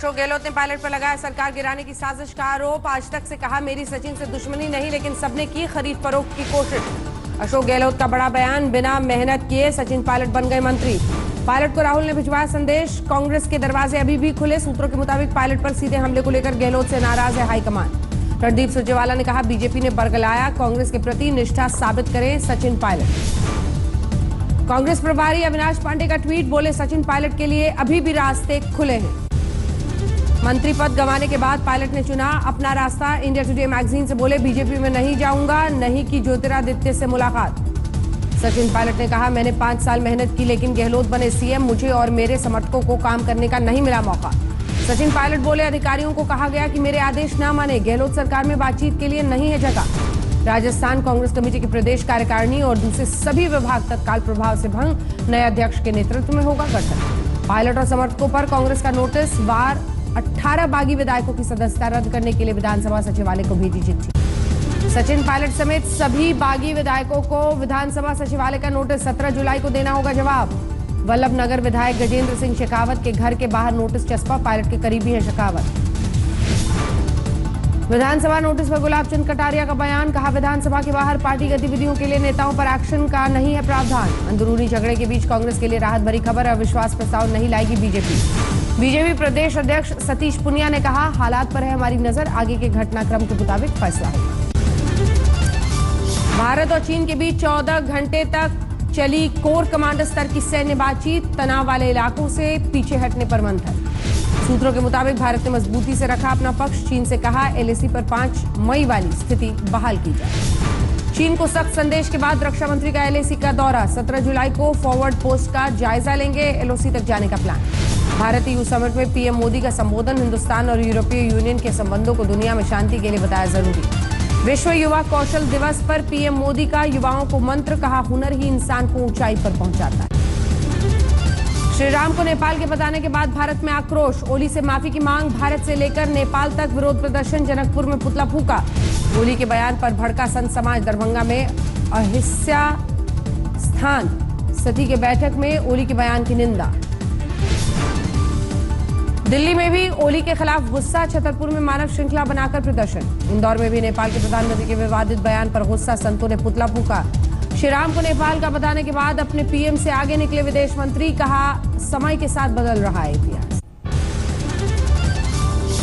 अशोक गहलोत ने पायलट पर लगाया सरकार गिराने की साजिश का आरोप। आज तक से कहा मेरी सचिन से दुश्मनी नहीं, लेकिन सबने की खरीद फरोख्त की कोशिश। अशोक गहलोत का बड़ा बयान, बिना मेहनत किए सचिन पायलट बन गए मंत्री। पायलट को राहुल ने भिजवाया संदेश, कांग्रेस के दरवाजे अभी भी खुले। सूत्रों के मुताबिक पायलट पर सीधे हमले को लेकर गहलोत से नाराज है हाईकमान। रणदीप सुरजेवाला ने कहा बीजेपी ने बरगलाया, कांग्रेस के प्रति निष्ठा साबित करें सचिन पायलट। कांग्रेस प्रभारी अविनाश पांडे का ट्वीट, बोले सचिन पायलट के लिए अभी भी रास्ते खुले हैं। मंत्री पद गंवाने के बाद पायलट ने चुना अपना रास्ता। इंडिया टुडे मैगजीन से बोले बीजेपी में नहीं जाऊंगा, नहीं की ज्योतिरादित्य से मुलाकात। सचिन पायलट ने कहा मैंने 5 साल मेहनत की, लेकिन गहलोत बने सीएम, मुझे और मेरे समर्थकों को काम करने का नहीं मिला मौका। सचिन पायलट बोले अधिकारियों को कहा गया कि मेरे आदेश ना माने, गहलोत सरकार में बातचीत के लिए नहीं है जगह। राजस्थान कांग्रेस कमेटी की प्रदेश कार्यकारिणी और दूसरे सभी विभाग तत्काल प्रभाव से भंग, नए अध्यक्ष के नेतृत्व में होगा गठन। पायलट और समर्थकों पर कांग्रेस का नोटिस, वार 18 बागी विधायकों की सदस्यता रद्द करने के लिए विधानसभा सचिवालय को भेजी चिट्ठी। सचिन पायलट समेत सभी बागी विधायकों को विधानसभा सचिवालय का नोटिस, 17 जुलाई को देना होगा जवाब। वल्लभ नगर विधायक गजेंद्र सिंह शेखावत के घर के बाहर नोटिस चस्पा, पायलट के करीबी हैं शेखावत। विधानसभा नोटिस पर गुलाब चंद कटारिया का बयान, कहा विधानसभा के बाहर पार्टी गतिविधियों के लिए नेताओं पर एक्शन का नहीं है प्रावधान। अंदरूनी झगड़े के बीच कांग्रेस के लिए राहत भरी खबर, अविश्वास प्रस्ताव नहीं लाएगी बीजेपी। बीजेपी प्रदेश अध्यक्ष सतीश पुनिया ने कहा हालात पर है हमारी नजर, आगे के घटनाक्रम के मुताबिक फैसला होगा। भारत और चीन के बीच 14 घंटे तक चली कोर कमांडर स्तर की सैन्य बातचीत, तनाव वाले इलाकों से पीछे हटने पर मंथन। सूत्रों के मुताबिक भारत ने मजबूती से रखा अपना पक्ष, चीन से कहा एलएसी पर 5 मई वाली स्थिति बहाल की जाए। चीन को सख्त संदेश के बाद रक्षा मंत्री का एलएसी का दौरा, 17 जुलाई को फॉरवर्ड पोस्ट का जायजा लेंगे, एलओसी तक जाने का प्लान। भारत ईयू समिट में पीएम मोदी का संबोधन, हिंदुस्तान और यूरोपीय यूनियन के संबंधों को दुनिया में शांति के लिए बताया जरूरी। विश्व युवा कौशल दिवस पर पीएम मोदी का युवाओं को मंत्र, कहा हुनर ही इंसान को ऊंचाई पर पहुंचाता है। श्री राम को नेपाल के बताने के बाद भारत में आक्रोश, ओली से माफी की मांग, भारत से लेकर नेपाल तक विरोध प्रदर्शन, जनकपुर में पुतला फूका। ओली के बयान पर भड़का संत समाज, दरभंगा में अहिंसा स्थान सती के बैठक में ओली के बयान की निंदा। दिल्ली में भी ओली के खिलाफ गुस्सा, छतरपुर में मानव श्रृंखला बनाकर प्रदर्शन। इंदौर में भी नेपाल के प्रधानमंत्री के विवादित बयान पर गुस्सा, संतों ने पुतला फूका। श्री राम को नेपाल का बताने के बाद अपने पीएम से आगे निकले विदेश मंत्री, कहा समय के साथ बदल रहा है इतिहास।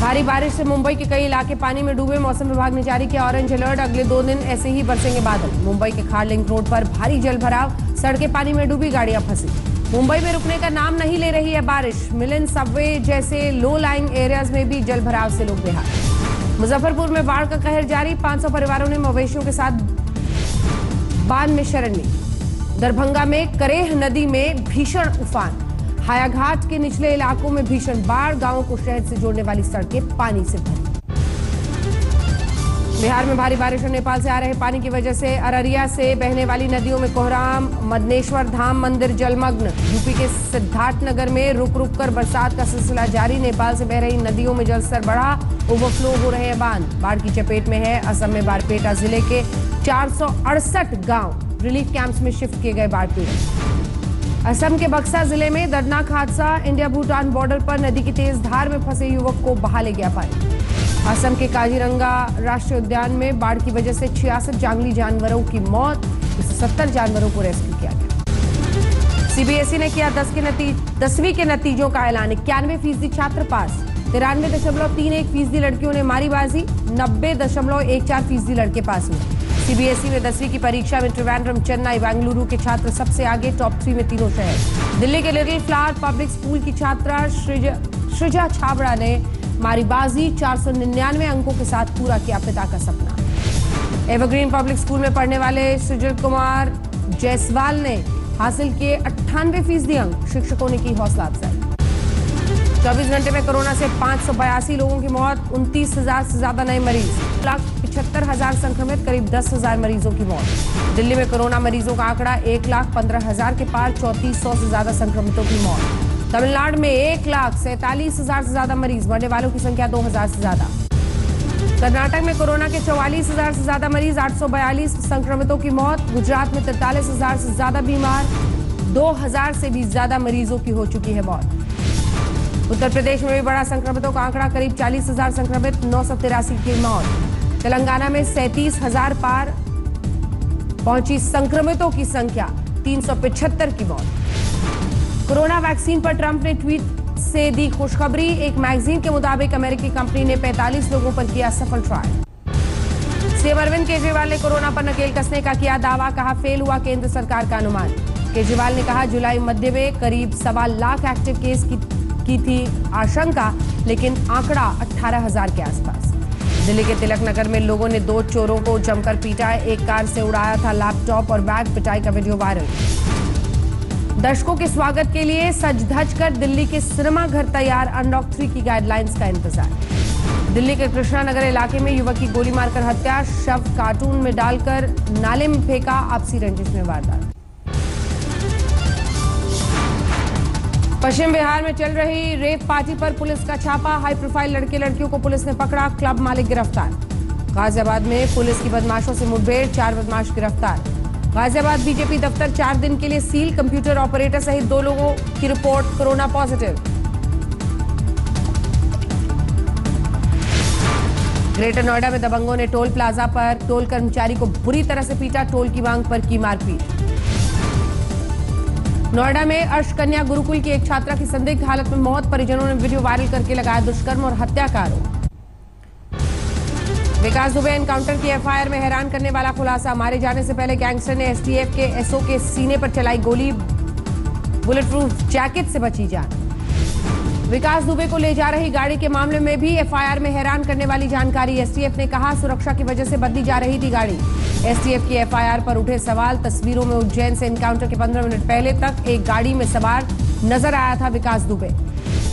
भारी बारिश से मुंबई के कई इलाके पानी में डूबे, मौसम विभाग ने जारी किया ऑरेंज अलर्ट, अगले 2 दिन ऐसे ही बरसेंगे बादल। मुंबई के खार लिंक रोड पर भारी जल भराव, सड़कें पानी में डूबी, गाड़ियां फंसी। मुंबई में रुकने का नाम नहीं ले रही है बारिश, मिलन, सबवे जैसे लो लाइंग एरियाज में भी जल भराव से लोग बेहाल। मुजफ्फरपुर में बाढ़ का कहर जारी, 500 परिवारों ने मवेशियों के साथ बांध में शरण ली। दरभंगा में करेह नदी में भीषण उफान, हायाघाट के निचले इलाकों में भीषण बाढ़, गांवों को शहर से जोड़ने वाली सड़कें पानी से भरी। बिहार में भारी बारिश और नेपाल से आ रहे पानी की वजह से अररिया से बहने वाली नदियों में कोहराम, मदनेश्वर धाम मंदिर जलमग्न। यूपी के सिद्धार्थनगर में रुक रुक कर बरसात का सिलसिला जारी, नेपाल से बह रही नदियों में जलस्तर बढ़ा, ओवरफ्लो हो रहे हैं बांध। बाढ़ की चपेट में है असम में बारपेटा जिले के 468 गांव, रिलीफ कैंप्स में शिफ्ट किए गए बाढ़ पीड़ित। असम के बक्सा जिले में दर्दनाक हादसा, इंडिया भूटान बॉर्डर पर नदी की तेज धार में फंसे युवक को बहा ले गया पानी। असम के काजीरंगा राष्ट्रीय उद्यान में बाढ़ की वजह से 66 जंगली जानवरों की मौत, 70 जानवरों को रेस्क्यू किया गया। सीबीएसई ने किया 10वीं के नतीजों का ऐलान, 91% छात्र पास, 93.31% लड़कियों ने मारी बाजी, 90.14% लड़के पास हुए। सीबीएसई में 10वीं की परीक्षा में त्रिवेंद्रम, चेन्नई, बेंगलुरु के छात्र सबसे आगे, टॉप 3 में तीनों शहर। दिल्ली के लिटिल फ्लावर पब्लिक स्कूल की छात्रा सृजा छाबड़ा ने मारी बाजी, 499 अंकों के साथ पूरा किया पिता का सपना। एवरग्रीन पब्लिक स्कूल में पढ़ने वाले सुजीत कुमार जायसवाल ने हासिल किए 98% अंक, शिक्षकों ने की हौसला अफजाई। 24 घंटे में कोरोना से 582 लोगों की मौत, 29,000 से ज्यादा नए मरीज, 1,75,000 संक्रमित, करीब 10,000 मरीजों की मौत। दिल्ली में कोरोना मरीजों का आंकड़ा 1,15,000 के पार, 3400 से ज्यादा संक्रमितों की मौत। तमिलनाडु में 1,47,000 से ज्यादा मरीज, मरने वालों की संख्या 2,000 से ज्यादा। कर्नाटक में कोरोना के 44,000 से ज्यादा मरीज, 842 संक्रमितों की मौत। गुजरात में 43,000 से ज्यादा बीमार, 2,000 से भी ज्यादा मरीजों की हो चुकी है मौत। उत्तर प्रदेश में भी बढ़ा संक्रमितों का आंकड़ा, करीब 40,000 संक्रमित, 983 की मौत। तेलंगाना में 37,000 पार पहुंची संक्रमितों की संख्या, 375 की मौत। कोरोना वैक्सीन पर ट्रंप ने ट्वीट से दी खुशखबरी। एक मैगजीन के मुताबिक अमेरिकी कंपनी ने 45 लोगों पर किया सफल ट्रायल। सीएम अरविंद केजरीवाल ने कोरोना पर नकेल कसने का किया दावा, कहा फेल हुआ केंद्र सरकार का अनुमान। केजरीवाल ने कहा जुलाई मध्य में करीब 1.25 लाख एक्टिव केस की थी आशंका, लेकिन आंकड़ा 18,000 के आसपास। दिल्ली के तिलक नगर में लोगों ने 2 चोरों को जमकर पीटा, एक कार से उड़ाया था लैपटॉप और बैग, पिटाई का वीडियो वायरल। दर्शकों के स्वागत के लिए सज धज कर दिल्ली के सिनेमा घर तैयार, अनलॉक 3 की गाइडलाइंस का इंतजार। दिल्ली के कृष्णा नगर इलाके में युवक की गोली मारकर हत्या, शव कार्टून में डालकर नाले में फेंका, आपसी रंजिश में वारदात। पश्चिम बिहार में चल रही रेव पार्टी पर पुलिस का छापा, हाई प्रोफाइल लड़के लड़कियों को पुलिस ने पकड़ा, क्लब मालिक गिरफ्तार। गाजियाबाद में पुलिस की बदमाशों से मुठभेड़, 4 बदमाश गिरफ्तार। गाजियाबाद बीजेपी दफ्तर 4 दिन के लिए सील, कंप्यूटर ऑपरेटर सहित 2 लोगों की report corona positive. Greater Noida में दबंगों ने टोल प्लाजा पर टोल कर्मचारी को बुरी तरह से पीटा, टोल की मांग पर की मारपीट। नोएडा में अर्श कन्या गुरुकुल की एक छात्रा की संदिग्ध हालत में मौत, परिजनों ने वीडियो वायरल करके लगाया दुष्कर्म और हत्या का आरोप। विकास दुबे एनकाउंटर की एफआईआर में हैरान करने वाला खुलासा, मारे जाने से पहले गैंगस्टर ने एसटीएफ के एसओ के सीने पर चलाई गोली, बुलेट प्रूफ जैकेट से बची जान। विकास दुबे को ले जा रही गाड़ी के मामले में भी एफआईआर में हैरान करने वाली जानकारी, एसटीएफ ने कहा सुरक्षा की वजह से बदली जा रही थी गाड़ी। एसटीएफ की एफआईआर पर उठे सवाल, तस्वीरों में उज्जैन से एनकाउंटर के 15 मिनट पहले तक एक गाड़ी में सवार नजर आया था विकास दुबे।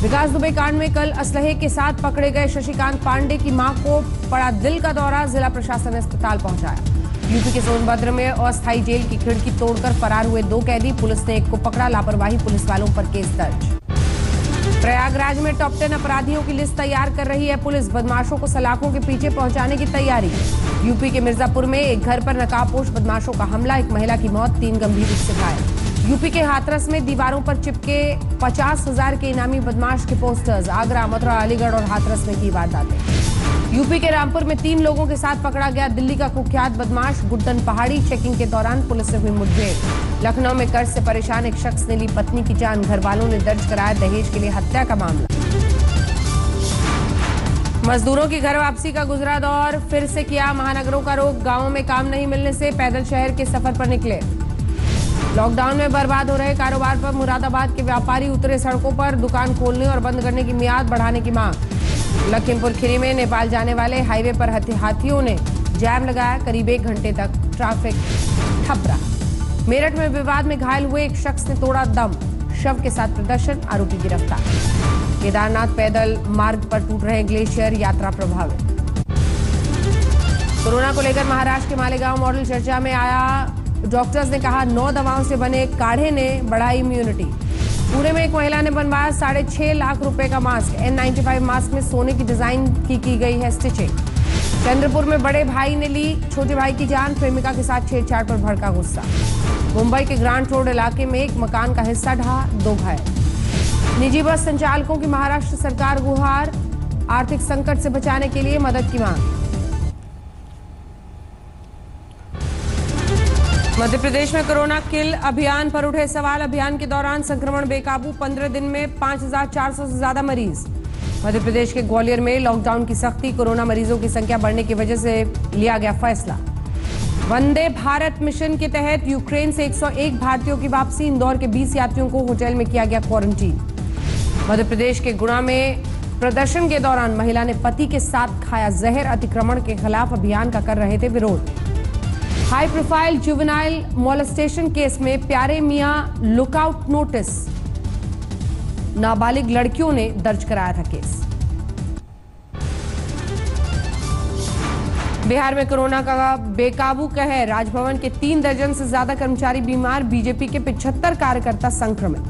विकास दुबे कांड में कल असलहे के साथ पकड़े गए शशिकांत पांडे की मां को पड़ा दिल का दौरा, जिला प्रशासन ने अस्पताल पहुंचाया। यूपी के सोनभद्र में अस्थायी जेल की खिड़की तोड़कर फरार हुए 2 कैदी, पुलिस ने एक को पकड़ा, लापरवाही पुलिस वालों पर केस दर्ज। प्रयागराज में टॉप 10 अपराधियों की लिस्ट तैयार कर रही है पुलिस, बदमाशों को सलाखों के पीछे पहुंचाने की तैयारी। यूपी के मिर्जापुर में एक घर पर नकाबपोश बदमाशों का हमला, एक महिला की मौत, 3 गंभीर रूप से घायल। यूपी के हाथरस में दीवारों पर चिपके 50,000 के इनामी बदमाश के पोस्टर्स, आगरा, मथुरा, अलीगढ़ और हाथरस में की वारदातें। यूपी के रामपुर में 3 लोगों के साथ पकड़ा गया दिल्ली का कुख्यात बदमाश गुड्डन पहाड़ी, चेकिंग के दौरान पुलिस से हुई मुठभेड़। लखनऊ में कर्ज से परेशान एक शख्स ने ली पत्नी की जान, घर वालों ने दर्ज कराया दहेज के लिए हत्या का मामला। मजदूरों की घर वापसी का गुजरा दौर, फिर से किया महानगरों का रुख, गांवों में काम नहीं मिलने से पैदल शहर के सफर पर निकले। लॉकडाउन में बर्बाद हो रहे कारोबार पर मुरादाबाद के व्यापारी उतरे सड़कों पर, दुकान खोलने और बंद करने की मियाद बढ़ाने की मांग। लखीमपुर खीरी में नेपाल जाने वाले हाईवे पर हाथियों ने जैम लगाया, करीब 1 घंटे तक ट्रैफिक ठप रहा। मेरठ में विवाद में घायल हुए एक शख्स ने तोड़ा दम, शव के साथ प्रदर्शन, आरोपी गिरफ्तार। केदारनाथ पैदल मार्ग पर टूट रहे ग्लेशियर, यात्रा प्रभावित। कोरोना को लेकर महाराष्ट्र के मालेगांव मॉडल चर्चा में आया, डॉक्टर्स ने कहा 9 दवाओं से बने काढ़े ने बढ़ाई इम्यूनिटी। पुणे में एक महिला ने बनवाया 6.5 लाख रुपए का मास्क, N95 मास्क में सोने की डिजाइन की गई है स्टिचिंग। चंद्रपुर में बड़े भाई ने ली छोटे भाई की जान, प्रेमिका के साथ छेड़छाड़ पर भड़का गुस्सा। मुंबई के ग्रांट रोड इलाके में एक मकान का हिस्सा ढहा, 2 घायल। निजी बस संचालकों की महाराष्ट्र सरकार गुहार, आर्थिक संकट से बचाने के लिए मदद की मांग। मध्य प्रदेश में कोरोना किल अभियान पर उठे सवाल, अभियान के दौरान संक्रमण बेकाबू, 15 दिन में 5,400 से ज्यादा मरीज। मध्य प्रदेश के ग्वालियर में लॉकडाउन की सख्ती, कोरोना मरीजों की संख्या बढ़ने की वजह से लिया गया फैसला। वंदे भारत मिशन के तहत यूक्रेन से 101 भारतीयों की वापसी, इंदौर के 20 यात्रियों को होटल में किया गया क्वारंटीन। मध्य प्रदेश के गुना में प्रदर्शन के दौरान महिला ने पति के साथ खाया जहर, अतिक्रमण के खिलाफ अभियान का कर रहे थे विरोध। High profile juvenile molestation case में प्यारे मियां लुकआउट नोटिस, नाबालिग लड़कियों ने दर्ज कराया था केस। बिहार में कोरोना का बेकाबू कहर, राजभवन के 3 दर्जन से ज्यादा कर्मचारी बीमार, बीजेपी के 75 कार्यकर्ता संक्रमित।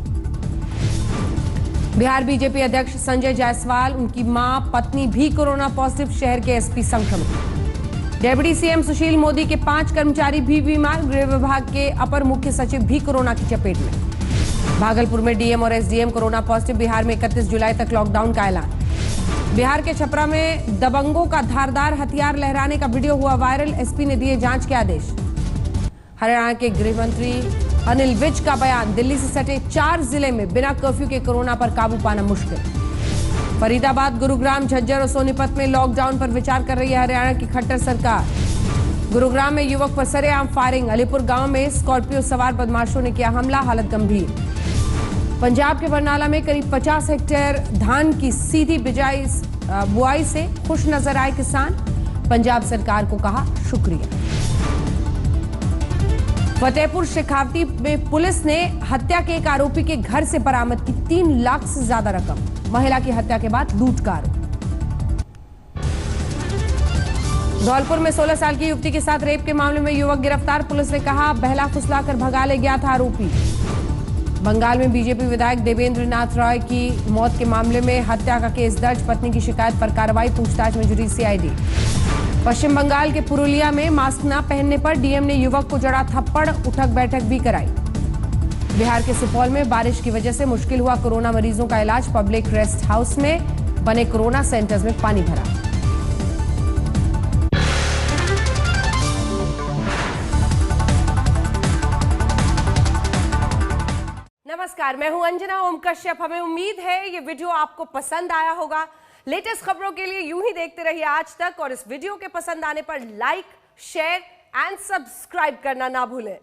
बिहार बीजेपी अध्यक्ष संजय जायसवाल, उनकी मां, पत्नी भी कोरोना पॉजिटिव, शहर के एसपी संक्रमित। डेप्यूटी सीएम सुशील मोदी के 5 कर्मचारी भी बीमार, गृह विभाग के अपर मुख्य सचिव भी कोरोना की चपेट में। भागलपुर में डीएम और एसडीएम कोरोना पॉजिटिव। बिहार में 31 जुलाई तक लॉकडाउन का ऐलान। बिहार के छपरा में दबंगों का धारदार हथियार लहराने का वीडियो हुआ वायरल। एसपी ने दिए जांच के आदेश। हरियाणा के गृह मंत्री अनिल विज का बयान। दिल्ली से सटे 4 जिले में बिना कर्फ्यू के कोरोना पर काबू पाना मुश्किल। फरीदाबाद, गुरुग्राम, झज्जर और सोनीपत में लॉकडाउन पर विचार कर रही है हरियाणा की खट्टर सरकार। गुरुग्राम में युवक पर सरेआम फायरिंग। अलीपुर गांव में स्कॉर्पियो सवार बदमाशों ने किया हमला, हालत गंभीर। पंजाब के बरनाला में करीब 50 हेक्टेयर धान की सीधी बुआई से खुश नजर आए किसान। पंजाब सरकार को कहा शुक्रिया। फतेहपुर शेखावती में पुलिस ने हत्या के एक आरोपी के घर से बरामद की 3 लाख से ज्यादा रकम। महिला की हत्या के बाद लूट का आरोप। धौलपुर में 16 साल की युवती के साथ रेप के मामले में युवक गिरफ्तार। पुलिस ने कहा बहला फुसलाकर भगा ले गया था आरोपी। बंगाल में बीजेपी विधायक देवेंद्र नाथ रॉय की मौत के मामले में हत्या का केस दर्ज। पत्नी की शिकायत पर कार्रवाई, पूछताछ में जुटी सीआईडी। पश्चिम बंगाल के पुरुलिया में मास्क न पहनने पर डीएम ने युवक को जड़ा थप्पड़, उठक बैठक भी कराई। बिहार के सुपौल में बारिश की वजह से मुश्किल हुआ कोरोना मरीजों का इलाज। पब्लिक रेस्ट हाउस में बने कोरोना सेंटर्स में पानी भरा। नमस्कार, मैं हूं अंजना ओम कश्यप। हमें उम्मीद है ये वीडियो आपको पसंद आया होगा। लेटेस्ट खबरों के लिए यूं ही देखते रहिए आज तक, और इस वीडियो के पसंद आने पर लाइक, शेयर एंड सब्सक्राइब करना ना भूलें।